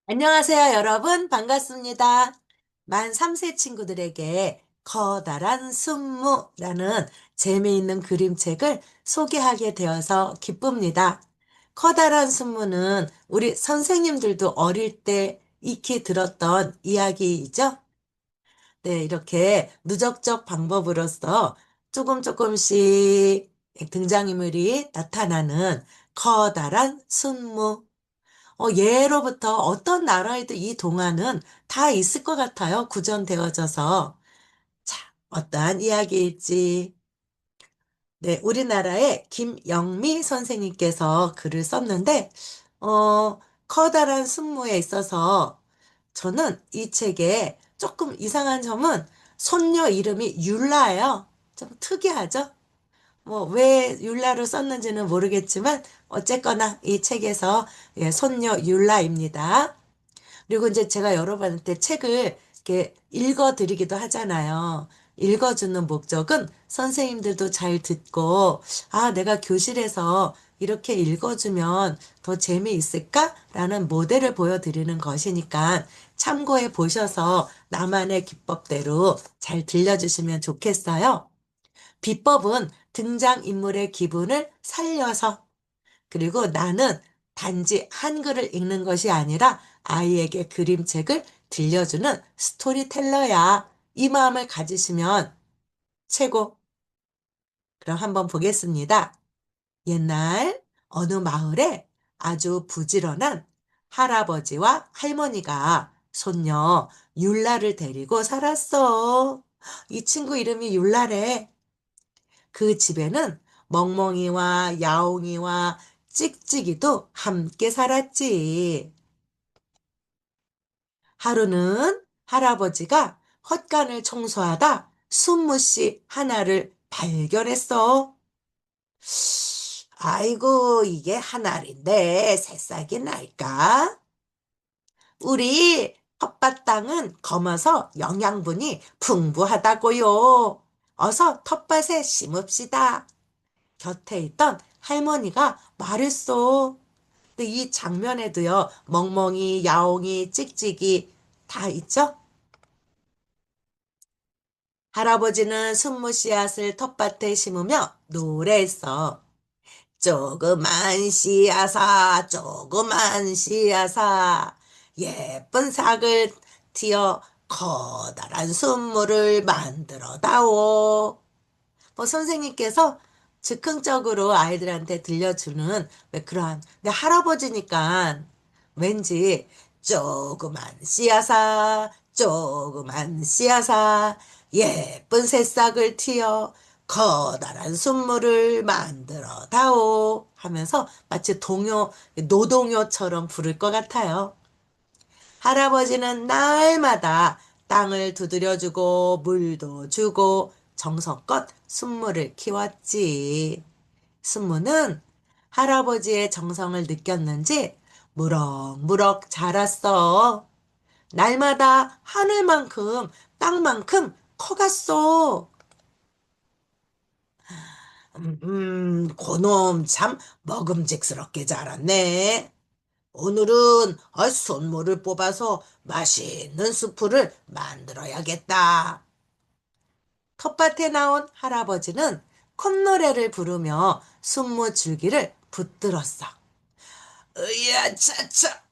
안녕하세요, 여러분. 반갑습니다. 만 3세 친구들에게 커다란 순무라는 재미있는 그림책을 소개하게 되어서 기쁩니다. 커다란 순무는 우리 선생님들도 어릴 때 익히 들었던 이야기이죠. 네, 이렇게 누적적 방법으로서 조금씩 등장인물이 나타나는 커다란 순무. 예로부터 어떤 나라에도 이 동화는 다 있을 것 같아요. 구전되어져서. 자, 어떠한 이야기일지. 네, 우리나라의 김영미 선생님께서 글을 썼는데, 커다란 순무에 있어서 저는 이 책에 조금 이상한 점은 손녀 이름이 율라예요. 좀 특이하죠? 뭐, 왜 율라로 썼는지는 모르겠지만, 어쨌거나 이 책에서 손녀 율라입니다. 그리고 이제 제가 여러분한테 책을 이렇게 읽어드리기도 하잖아요. 읽어주는 목적은 선생님들도 잘 듣고, 아, 내가 교실에서 이렇게 읽어주면 더 재미있을까? 라는 모델을 보여드리는 것이니까 참고해 보셔서 나만의 기법대로 잘 들려주시면 좋겠어요. 비법은 등장인물의 기분을 살려서 그리고 나는 단지 한글을 읽는 것이 아니라 아이에게 그림책을 들려주는 스토리텔러야. 이 마음을 가지시면 최고. 그럼 한번 보겠습니다. 옛날 어느 마을에 아주 부지런한 할아버지와 할머니가 손녀 율라를 데리고 살았어. 이 친구 이름이 율라래. 그 집에는 멍멍이와 야옹이와 찍찍이도 함께 살았지. 하루는 할아버지가 헛간을 청소하다 순무씨 하나를 발견했어. 아이고, 이게 한 알인데 새싹이 날까? 우리 텃밭 땅은 검어서 영양분이 풍부하다고요. 어서 텃밭에 심읍시다. 곁에 있던 할머니가 말했어. 근데 이 장면에도요, 멍멍이, 야옹이, 찍찍이 다 있죠? 할아버지는 순무 씨앗을 텃밭에 심으며 노래했어. 조그만 씨앗아, 조그만 씨앗아, 예쁜 싹을 틔어 커다란 순무를 만들어다오. 뭐 선생님께서 즉흥적으로 아이들한테 들려주는 왜 그러한 근데 할아버지니까 왠지 조그만 씨앗아 조그만 씨앗아 예쁜 새싹을 틔어 커다란 순물을 만들어 다오 하면서 마치 동요 노동요처럼 부를 것 같아요. 할아버지는 날마다 땅을 두드려주고 물도 주고 정성껏 순무를 키웠지. 순무는 할아버지의 정성을 느꼈는지 무럭무럭 자랐어. 날마다 하늘만큼 땅만큼 커갔어. 고놈 참 먹음직스럽게 자랐네. 오늘은 순무를 뽑아서 맛있는 수프를 만들어야겠다. 텃밭에 나온 할아버지는 콧노래를 부르며 순무 줄기를 붙들었어. 으야, 차차.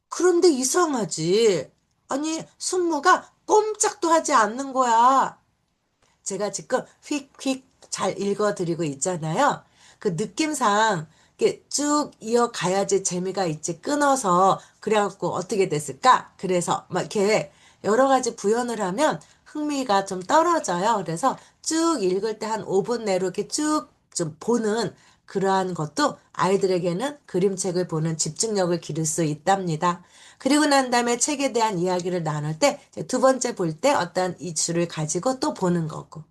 그런데 이상하지. 아니, 순무가 꼼짝도 하지 않는 거야. 제가 지금 휙휙 잘 읽어드리고 있잖아요. 그 느낌상 이렇게 쭉 이어가야지 재미가 있지 끊어서 그래갖고 어떻게 됐을까? 그래서 막 이렇게 여러 가지 구현을 하면 흥미가 좀 떨어져요. 그래서 쭉 읽을 때 한 5분 내로 이렇게 쭉 좀 보는 그러한 것도 아이들에게는 그림책을 보는 집중력을 기를 수 있답니다. 그리고 난 다음에 책에 대한 이야기를 나눌 때 두 번째 볼 때 어떤 이슈를 가지고 또 보는 거고.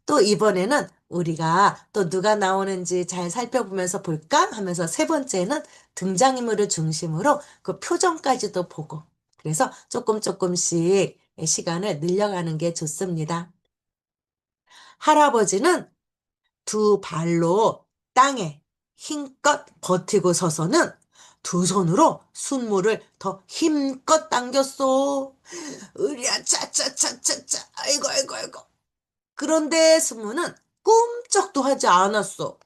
또 이번에는 우리가 또 누가 나오는지 잘 살펴보면서 볼까 하면서 세 번째는 등장인물을 중심으로 그 표정까지도 보고 그래서 조금씩 시간을 늘려가는 게 좋습니다. 할아버지는 두 발로 땅에 힘껏 버티고 서서는 두 손으로 순물을 더 힘껏 당겼어. 으랴, 차차차차차, 아이고, 아이고, 아이고. 그런데 순무는 꿈쩍도 하지 않았어.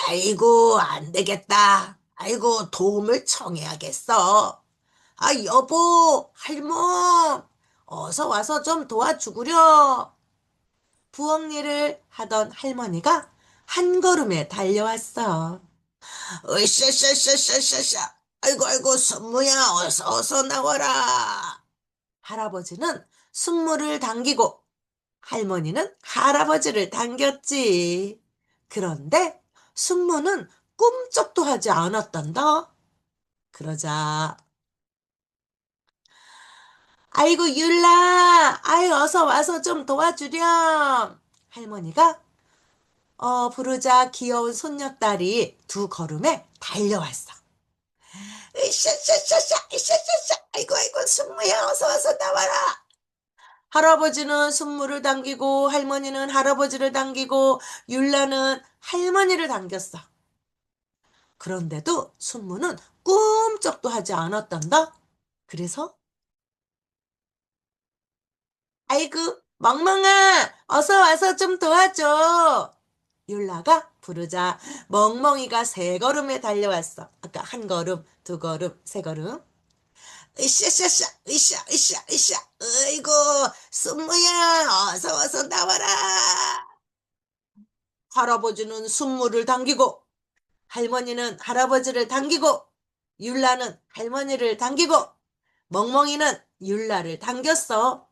아이고, 안 되겠다. 아이고, 도움을 청해야겠어. 아, 여보, 할멈, 어서 와서 좀 도와주구려. 부엌일을 하던 할머니가 한 걸음에 달려왔어. 으쌰쌰쌰쌰쌰. 아이고, 아이고, 순무야, 어서 어서 나와라. 할아버지는 순무를 당기고 할머니는 할아버지를 당겼지. 그런데 순무는 꿈쩍도 하지 않았단다. 그러자 아이고 율라, 아이 어서 와서 좀 도와주렴. 할머니가 부르자 귀여운 손녀딸이 두 걸음에 달려왔어. 으쌰쌰쌰쌰, 으쌰쌰쌰, 아이고 아이고 순무야 어서 와서 나와라. 할아버지는 순무를 당기고 할머니는 할아버지를 당기고 율라는 할머니를 당겼어. 그런데도 순무는 꿈쩍도 하지 않았단다. 그래서 아이고 멍멍아 어서 와서 좀 도와줘. 율라가 부르자 멍멍이가 세 걸음에 달려왔어. 아까 한 걸음, 두 걸음, 세 걸음. 으쌰쌰쌰, 으쌰, 으쌰, 으쌰. 어이구, 순무야, 어서 와서 나와라. 할아버지는 순무를 당기고, 할머니는 할아버지를 당기고, 율라는 할머니를 당기고, 멍멍이는 율라를 당겼어.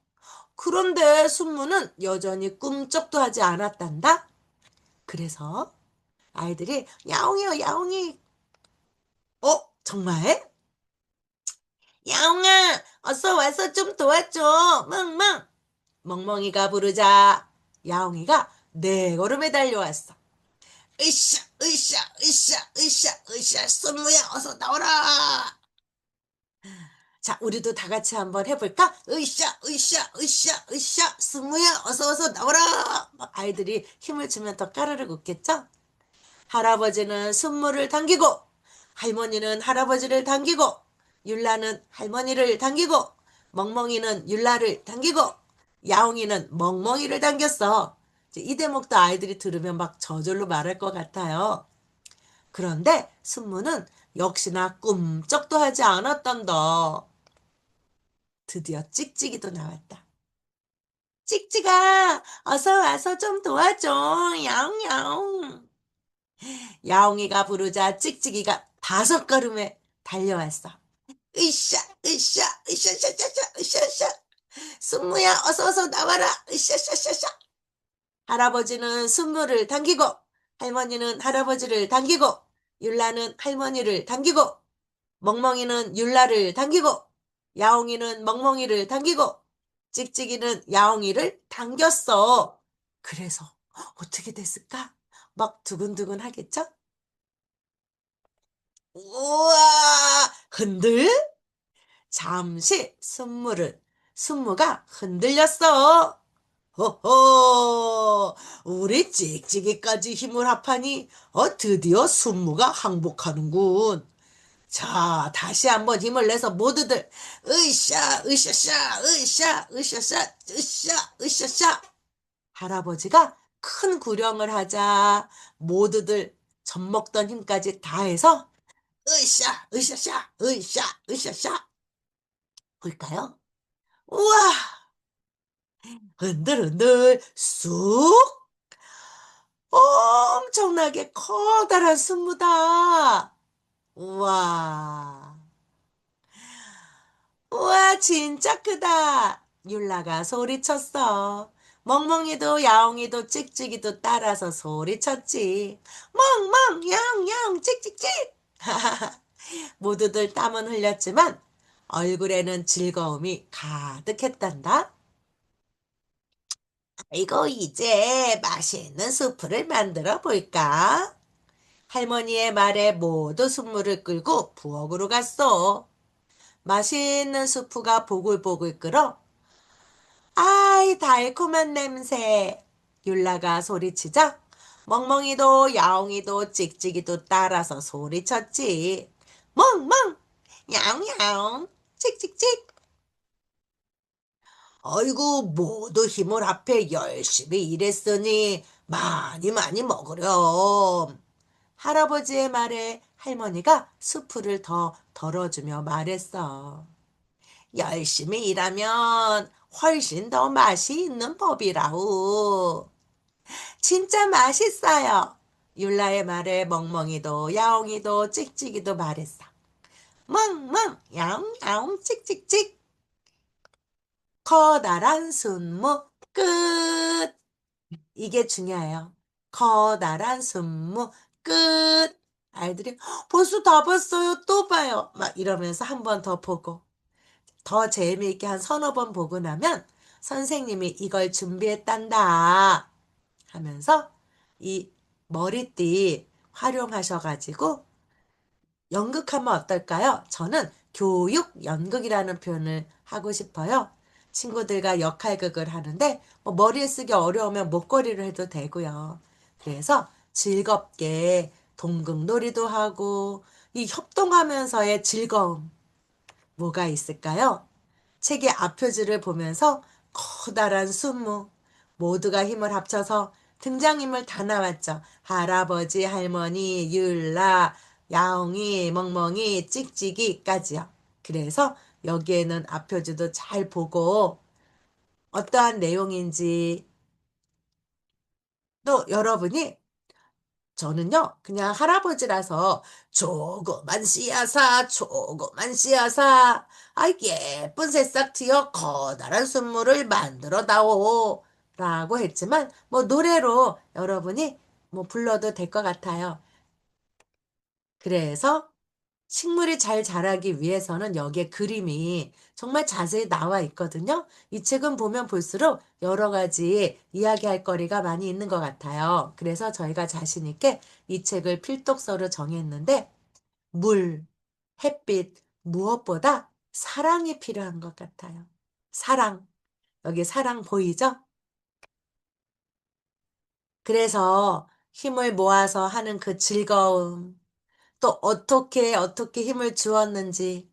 그런데 순무는 여전히 꿈쩍도 하지 않았단다. 그래서 아이들이 야옹이요, 야옹이. 정말? 야옹아, 어서 와서 좀 도와줘. 멍멍. 멍멍이가 부르자 야옹이가 네 걸음에 달려왔어. 으쌰, 으쌰, 으쌰, 으쌰, 으쌰, 순무야, 어서 나오라. 자, 우리도 다 같이 한번 해볼까? 으쌰, 으쌰, 으쌰, 으쌰, 순무야, 어서 어서 나오라. 막 아이들이 힘을 주면 더 까르르 웃겠죠? 할아버지는 순무를 당기고, 할머니는 할아버지를 당기고, 율라는 할머니를 당기고, 멍멍이는 율라를 당기고, 야옹이는 멍멍이를 당겼어. 이 대목도 아이들이 들으면 막 저절로 말할 것 같아요. 그런데 순무는 역시나 꿈쩍도 하지 않았단다. 드디어 찍찍이도 나왔다. 찍찍아, 어서 와서 좀 도와줘. 야옹야옹. 야옹이가 부르자 찍찍이가 다섯 걸음에 달려왔어. 으쌰, 으쌰, 으쌰샤샤샤, 으쌰샤. 순무야, 어서 어서 나와라. 으쌰샤샤샤. 할아버지는 순무를 당기고, 할머니는 할아버지를 당기고, 율라는 할머니를 당기고, 멍멍이는 율라를 당기고, 야옹이는 멍멍이를 당기고, 찍찍이는 야옹이를 당겼어. 그래서 어떻게 됐을까? 막 두근두근 하겠죠? 우와! 흔들? 잠시 순무가 흔들렸어. 호호! 우리 찍찍이까지 힘을 합하니 드디어 순무가 항복하는군. 자, 다시 한번 힘을 내서 모두들 으쌰, 으쌰쌰, 으쌰, 으쌰쌰, 으쌰, 으쌰쌰. 할아버지가 큰 구령을 하자 모두들 젖먹던 힘까지 다해서 으쌰, 으쌰쌰, 으쌰, 으쌰쌰. 볼까요? 우와! 흔들흔들 쑥! 엄청나게 커다란 순무다. 우와! 우와, 진짜 크다. 율라가 소리쳤어. 멍멍이도 야옹이도 찍찍이도 따라서 소리쳤지. 멍멍, 야옹야옹, 찍찍찍. 모두들 땀은 흘렸지만 얼굴에는 즐거움이 가득했단다. 이거 이제 맛있는 수프를 만들어 볼까? 할머니의 말에 모두 순물을 끌고 부엌으로 갔어. 맛있는 수프가 보글보글 끓어. 아이, 달콤한 냄새. 율라가 소리치자 멍멍이도 야옹이도 찍찍이도 따라서 소리쳤지. 멍멍, 야옹야옹, 찍찍찍. 아이고, 모두 힘을 합해 열심히 일했으니 많이 많이 먹으렴. 할아버지의 말에 할머니가 수프를 더 덜어주며 말했어. 열심히 일하면 훨씬 더 맛이 있는 법이라우. 진짜 맛있어요. 율라의 말에 멍멍이도 야옹이도 찍찍이도 말했어. 멍멍, 야옹야옹, 찍찍찍. 커다란 순무 끝. 이게 중요해요. 커다란 순무 끝. 아이들이 벌써 다 봤어요. 또 봐요. 막 이러면서 한 번 더 보고 더 재미있게 한 서너 번 보고 나면 선생님이 이걸 준비했단다 하면서 이 머리띠 활용하셔가지고 연극하면 어떨까요? 저는 교육 연극이라는 표현을 하고 싶어요. 친구들과 역할극을 하는데 머리에 쓰기 어려우면 목걸이를 해도 되고요. 그래서 즐겁게 동극놀이도 하고 이 협동하면서의 즐거움 뭐가 있을까요? 책의 앞표지를 보면서 커다란 순무 모두가 힘을 합쳐서 등장인물 다 나왔죠. 할아버지, 할머니, 율라, 야옹이, 멍멍이, 찍찍이까지요. 그래서 여기에는 앞표지도 잘 보고 어떠한 내용인지 또 여러분이 저는요, 그냥 할아버지라서 조그만 씨앗아, 조그만 씨앗아, 아, 예쁜 새싹 튀어 커다란 순물을 만들어다오. 라고 했지만, 노래로 여러분이 불러도 될 것 같아요. 그래서 식물이 잘 자라기 위해서는 여기에 그림이 정말 자세히 나와 있거든요. 이 책은 보면 볼수록 여러 가지 이야기할 거리가 많이 있는 것 같아요. 그래서 저희가 자신 있게 이 책을 필독서로 정했는데 물, 햇빛, 무엇보다 사랑이 필요한 것 같아요. 사랑. 여기 사랑 보이죠? 그래서 힘을 모아서 하는 그 즐거움, 또 어떻게 힘을 주었는지,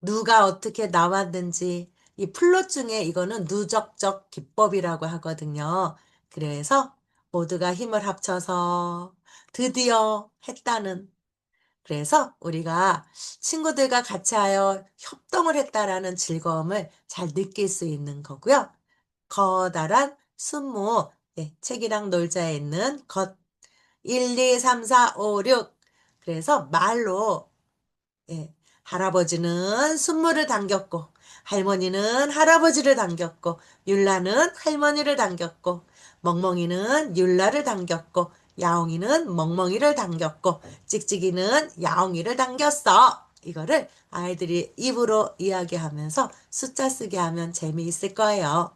누가 어떻게 나왔는지 이 플롯 중에 이거는 누적적 기법이라고 하거든요. 그래서 모두가 힘을 합쳐서 드디어 했다는 그래서 우리가 친구들과 같이 하여 협동을 했다라는 즐거움을 잘 느낄 수 있는 거고요. 커다란 순무 책이랑 놀자에 있는 것 1, 2, 3, 4, 5, 6 그래서 말로 예. 할아버지는 순무를 당겼고, 할머니는 할아버지를 당겼고, 율라는 할머니를 당겼고, 멍멍이는 율라를 당겼고, 야옹이는 멍멍이를 당겼고, 찍찍이는 야옹이를 당겼어. 이거를 아이들이 입으로 이야기하면서 숫자 쓰게 하면 재미있을 거예요.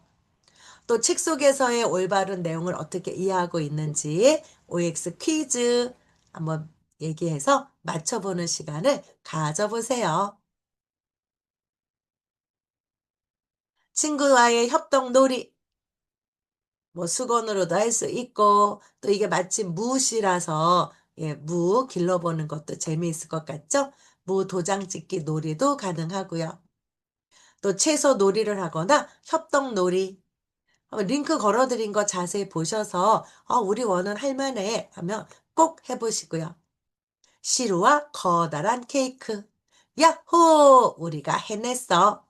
또 책 속에서의 올바른 내용을 어떻게 이해하고 있는지 OX 퀴즈 한번 얘기해서 맞춰보는 시간을 가져보세요. 친구와의 협동 놀이, 수건으로도 할 수 있고, 또 이게 마침 무시라서, 무 길러보는 것도 재미있을 것 같죠? 무 도장 찍기 놀이도 가능하고요. 또 채소 놀이를 하거나 협동 놀이, 링크 걸어드린 거 자세히 보셔서 우리 원은 할만해 하면 꼭 해보시고요. 시루와 커다란 케이크. 야호! 우리가 해냈어.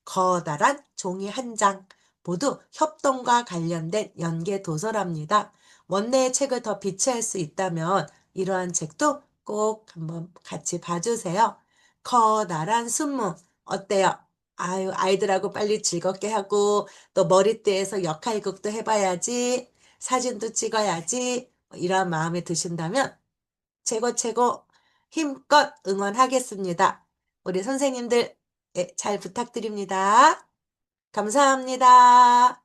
커다란 종이 한 장. 모두 협동과 관련된 연계 도서랍니다. 원내의 책을 더 비치할 수 있다면 이러한 책도 꼭 한번 같이 봐주세요. 커다란 순무. 어때요? 아유, 아이들하고 빨리 즐겁게 하고 또 머리띠에서 역할극도 해봐야지. 사진도 찍어야지. 이런 마음이 드신다면 최고 최고 힘껏 응원하겠습니다. 우리 선생님들 잘 부탁드립니다. 감사합니다.